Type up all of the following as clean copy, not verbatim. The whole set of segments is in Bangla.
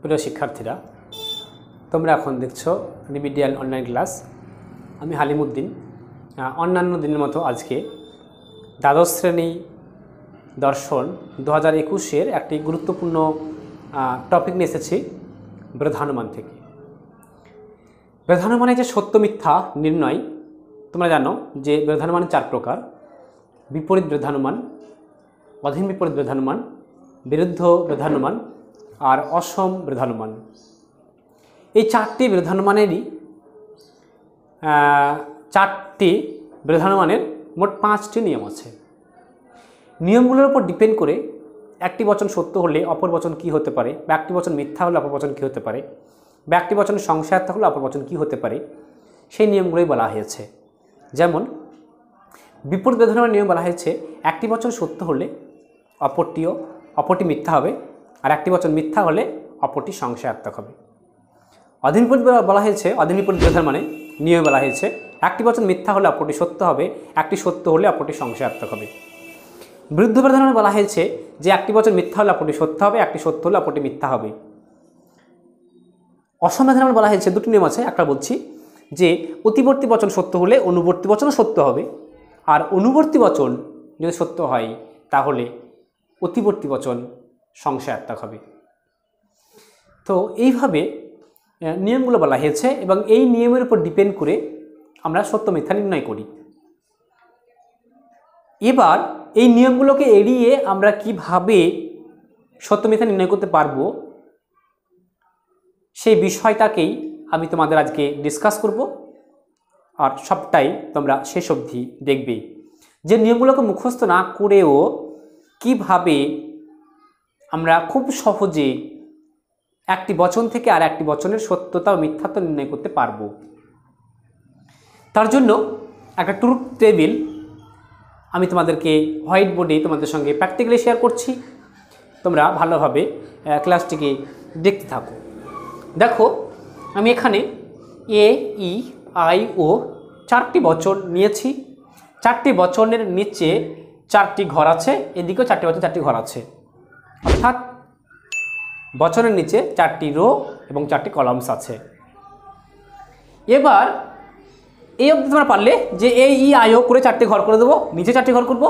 প্রিয় শিক্ষার্থীরা, তোমরা এখন দেখছো রিমিডিয়াল অনলাইন ক্লাস। আমি হালিম উদ্দিন। অন্যান্য দিনের মতো আজকে দ্বাদশ শ্রেণী দর্শন 2021-এর একটি গুরুত্বপূর্ণ টপিক নিয়ে এসেছি বৃদ্ধানুমান থেকে। বৃদ্ধানুমানে যে সত্য মিথ্যা নির্ণয়, তোমরা জানো যে বৃদ্ধানুমান 4 প্রকার: বিপরীত বৃদ্ধানুমান, অধীন বিপরীত বৃদ্ধানুমান, বিরুদ্ধ বৃদ্ধানুমান আর অসম বৃদ্ধানুমান। এই 4টি বৃদ্ধানুমানেরই 4টি বৃদ্ধানুমানের মোট 5টি নিয়ম আছে। নিয়মগুলোর উপর ডিপেন্ড করে একটি বচন সত্য হলে অপর বচন কী হতে পারে, বা একটি বচন মিথ্যা হলে অপর বচন কী হতে পারে, বা একটি বচন সংশয়ার্থক হলে অপর বচন কী হতে পারে, সেই নিয়মগুলোই বলা হয়েছে। যেমন বিপরীত বৃদ্ধানুমানের নিয়ম বলা হয়েছে একটি বচন সত্য হলে অপরটি মিথ্যা হবে, আর একটি বচন মিথ্যা হলে অপরটি সংশয়ার্থক হবে। অধীন বিপরীত বলা হয়েছে, অধীন বিপরীত বৃদ্ধানুমানে নিয়ম বলা হয়েছে একটি বচন মিথ্যা হলে অপরটি সত্য হবে, একটি সত্য হলে অপরটি সংশয়ার্থক হবে। বিরুদ্ধ বৃদ্ধানুমানে বলা হয়েছে যে একটি বচন মিথ্যা হলে অপরটি সত্য হবে, একটি সত্য হলে অপরটি মিথ্যা হবে। অসম বৃদ্ধানুমানে বলা হয়েছে দুটি নিয়ম আছে। একটা বলছি যে অতিবর্তী বচন সত্য হলে অনুবর্তী বচনও সত্য হবে, আর অনুবর্তী বচন যদি সত্য হয় তাহলে অতিবর্তী বচন সংশয়ার্থক হবে। তো এইভাবে নিয়মগুলো বলা হয়েছে এবং এই নিয়মের উপর ডিপেন্ড করে আমরা সত্য মিথ্যা নির্ণয় করি। এবার এই নিয়মগুলোকে এড়িয়ে আমরা কিভাবে সত্য মিথ্যা নির্ণয় করতে পারবো, সেই বিষয়টাকেই আমি তোমাদের আজকে ডিসকাস করব। আর সবটাই তোমরা শেষ অবধি দেখবে যে নিয়মগুলোকে মুখস্থ না করেও কিভাবে আমরা খুব সহজে একটি বচন থেকে আর একটি বচনের সত্যতা ও মিথ্যাত্ব নির্ণয় করতে পারবো। তার জন্য একটা ট্রুথ টেবিল আমি তোমাদেরকে হোয়াইট বোর্ডে তোমাদের সঙ্গে প্র্যাকটিক্যালি শেয়ার করছি। তোমরা ভালোভাবে ক্লাসটিকে দেখতে থাকো। দেখো, আমি এখানে এ, ই, আই, ও 4টি বচন নিয়েছি। 4টি বচনের নিচে 4টি ঘর আছে, এদিকেও 4টি বচন 4টি ঘর আছে, অর্থাৎ বচনের নিচে 4টি রো এবং 4টি কলামস আছে। এবার এই অবধি তোমরা পারলে যে এ, ই, আই, ও করে 4টি ঘর করে দেবো, নিচে 4টি ঘর করব।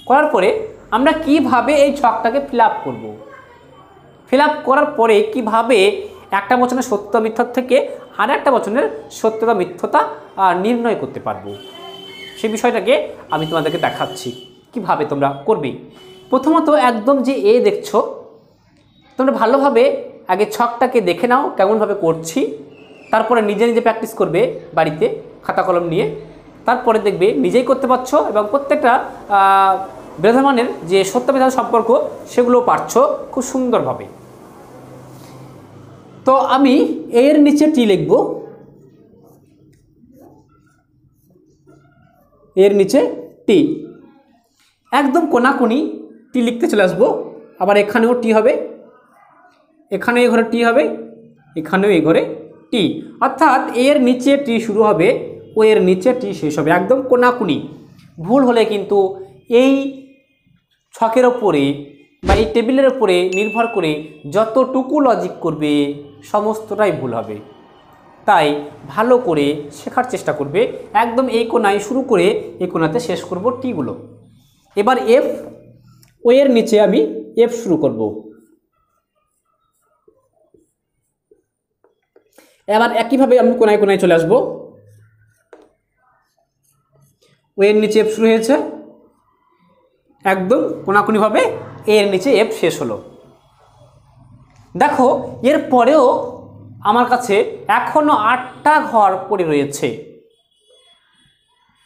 করার পরে আমরা কিভাবে এই ছকটাকে ফিল আপ করবো, ফিল আপ করার পরে কিভাবে একটা বচনের সত্য মিথ্যা থেকে আর একটা বচনের সত্যতা মিথ্যতা নির্ণয় করতে পারবো, সেই বিষয়টাকে আমি তোমাদেরকে দেখাচ্ছি কিভাবে তোমরা করবে। প্রথমত একদম যে এ দেখছো, তোমরা ভালোভাবে আগে ছকটাকে দেখে নাও কেমনভাবে করছি, তারপরে নিজে নিজে প্র্যাকটিস করবে বাড়িতে খাতা কলম নিয়ে। তারপরে দেখবে নিজেই করতে পারছো এবং প্রত্যেকটা বৃদ্ধানুমানের যে সত্য মিথ্যা সম্পর্ক সেগুলো পারছো খুব সুন্দরভাবে। তো আমি এর নিচে টি লিখব, এর নিচে টি, একদম কোনাকুনি টি লিখতে চলে আসবো। আবার এখানেও টি হবে, এখানেও এই ঘরে টি হবে, এখানেও এই ঘরে টি, অর্থাৎ এর নিচে টি শুরু হবে ও এর নিচে টি শেষ হবে, একদম কোনাকুনি। ভুল হলে কিন্তু এই ছকের ওপরে বা এই টেবিলের ওপরে নির্ভর করে যতটুকু লজিক করবে সমস্তটাই ভুল হবে। তাই ভালো করে শেখার চেষ্টা করবে। একদম এই কোনায় শুরু করে এই কোনাতে শেষ করব টিগুলো। এবার এফ, ও এর নিচে আমি এফ শুরু করব। এবার একইভাবে আমি কোনায় কোনায় চলে আসবো। ও এর নিচে এফ শুরু হয়েছে, একদম কোনাকুনিভাবে এর নিচে এফ শেষ হলো। দেখো, এর পরেও আমার কাছে এখনো 8টা ঘর পড়ে রয়েছে।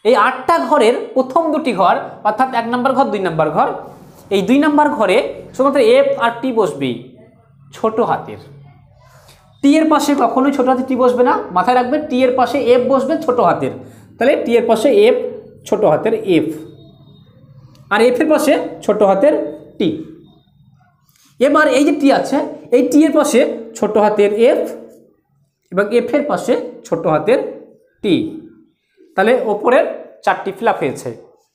এই 8টা ঘরের প্রথম 2টি ঘর, অর্থাৎ 1 নম্বর ঘর 2 নম্বর ঘর, এই 2 নম্বর ঘরে শুধুমাত্র এফ আর টি বসবে ছোট হাতের। টি এর পাশে কখনোই ছোট হাতের টি বসবে না, মাথায় রাখবে। টি এর পাশে এফ বসবে ছোট হাতের, তাহলে টি এর পাশে এফ, ছোট হাতের এফ, আর এফ এর পাশে ছোট হাতের টি। এবার এই যে টি আছে, এই টি এর পাশে ছোট হাতের এফ এবং এফ এর পাশে ছোট হাতের টি। তাহলে ওপরের 4টি ফিল আপ হয়েছে।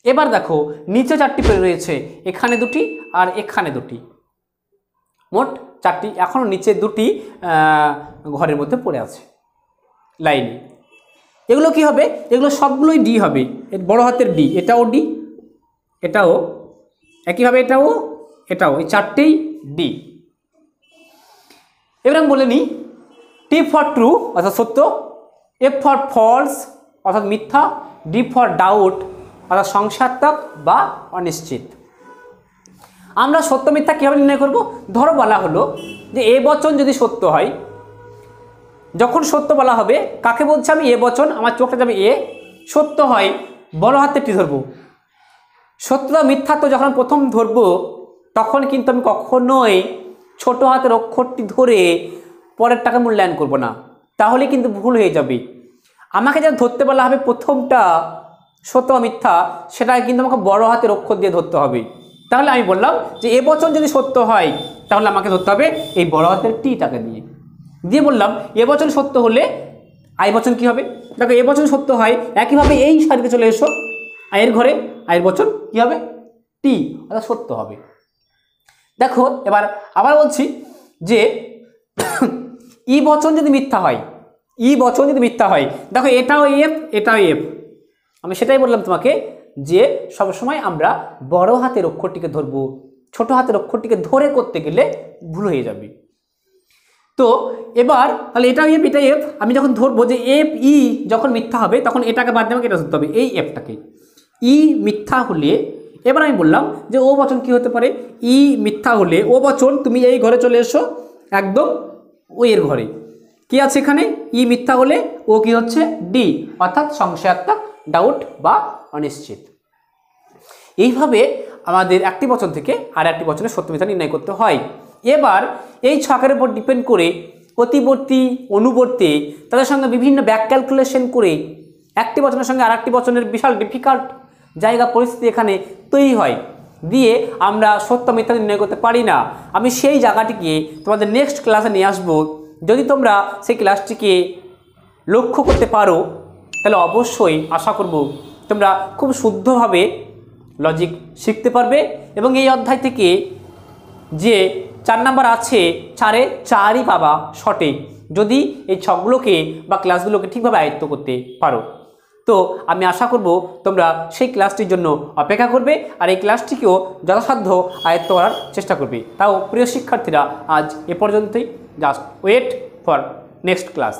এবার দেখো নিচে 4টি পড়ে রয়েছে, এখানে 2টি আর এখানে 2টি, মোট চারটি, এখনও নিচে দুটি ঘরের মধ্যে পড়ে আছে লাইনে। এগুলো কি হবে? এগুলো সবগুলোই ডি হবে, বড় হাতের ডি, এটাও ডি, এটাও একইভাবে, এটাও এটাও, এই চারটেই ডি। এবার আমি বলে নিই, টি ফর ট্রু অর্থাৎ সত্য, এফ ফর ফলস অর্থাৎ মিথ্যা, ডি ফর ডাউট অর্থাৎ সংশয়াত্মক বা অনিশ্চিত। আমরা সত্য মিথ্যা কীভাবে নির্ণয় করব? ধরো বলা হলো যে এ বচন যদি সত্য হয়, যখন সত্য বলা হবে কাকে বলছে আমি? এ বচন, আমার চোখটা যাবে এ, সত্য হয় বড় হাতের টি ধরবো। সত্যতা মিথ্যা তো যখন প্রথম ধরবো তখন কিন্তু আমি কখনোই ছোট হাতের অক্ষরটি ধরে পরেরটাকে মূল্যায়ন করব না, তাহলে কিন্তু ভুল হয়ে যাবে। আমাকে যা ধরতে বলা হবে প্রথমটা সত্য বা মিথ্যা, সেটা কিন্তু আমাকে বড় হাতের অক্ষর দিয়ে ধরতে হবে। তাহলে আমি বললাম যে এ বচন যদি সত্য হয় তাহলে আমাকে ধরতে হবে এই বড় হাতের টিটাকে দিয়ে বললাম এ বচন সত্য হলে আই বচন কি হবে? দেখো এ বচন সত্য হয়, একইভাবে এই সারিতে চলে এসো, আয়ের ঘরে আয়ের বচন কি হবে? টি, অর্থাৎ সত্য হবে। দেখো এবার আবার বলছি যে ই বচন যদি মিথ্যা হয়, ই বচন যদি মিথ্যা হয়, দেখো এটাও এফ এটাও এফ, আমি সেটাই বললাম তোমাকে যে সবসময় আমরা বড় হাতের অক্ষরটিকে ধরবো, ছোট হাতের অক্ষরটিকে ধরে করতে গেলে ভুল হয়ে যাবে। তো এবার তাহলে এটাও এফ এটা এফ, আমি যখন ধরবো যে এফ ই যখন মিথ্যা হবে তখন এটাকে বাদ দিয়ে আমাকে এটা ধরতে হবে, এই এফটাকে। ই মিথ্যা হলে এবার আমি বললাম যে ও বচন কি হতে পারে? ই মিথ্যা হলে ও বচন, তুমি এই ঘরে চলে এসো, একদম ও এর ঘরে কি আছে এখানে? ই মিথ্যা হলে ও কি হচ্ছে? ডি, অর্থাৎ সংশয়াত্মক, ডাউট বা অনিশ্চিত। এইভাবে আমাদের একটি বচন থেকে আর একটি বচনের সত্য মিথ্যা নির্ণয় করতে হয়। এবার এই ছকের উপর ডিপেন্ড করে অতিবর্তী, অনুবর্তী, তাদের সঙ্গে বিভিন্ন ব্যাক ক্যালকুলেশন করে একটি বচনের সঙ্গে আর একটি বচনের বিশাল ডিফিকাল্ট জায়গা পরিস্থিতি এখানে তৈরি হয়, দিয়ে আমরা সত্য মিথ্যা নির্ণয় করতে পারি না। আমি সেই জায়গাটিকে তোমাদের নেক্সট ক্লাসে নিয়ে আসবো। যদি তোমরা সেই ক্লাসটিকে লক্ষ্য করতে পারো তাহলে অবশ্যই আশা করব তোমরা খুব শুদ্ধভাবে লজিক শিখতে পারবে এবং এই অধ্যায় থেকে যে 4 নাম্বার আছে 4-এ 4ই পাবা সঠিক, যদি এই ছকগুলোকে বা ক্লাসগুলোকে ঠিকভাবে আয়ত্ত করতে পারো। তো আমি আশা করব তোমরা সেই ক্লাসটির জন্য অপেক্ষা করবে আর এই ক্লাসটিকেও যথাসাধ্য আয়ত্ত করার চেষ্টা করবে। তাও প্রিয় শিক্ষার্থীরা, আজ এ পর্যন্তই, just wait for next class.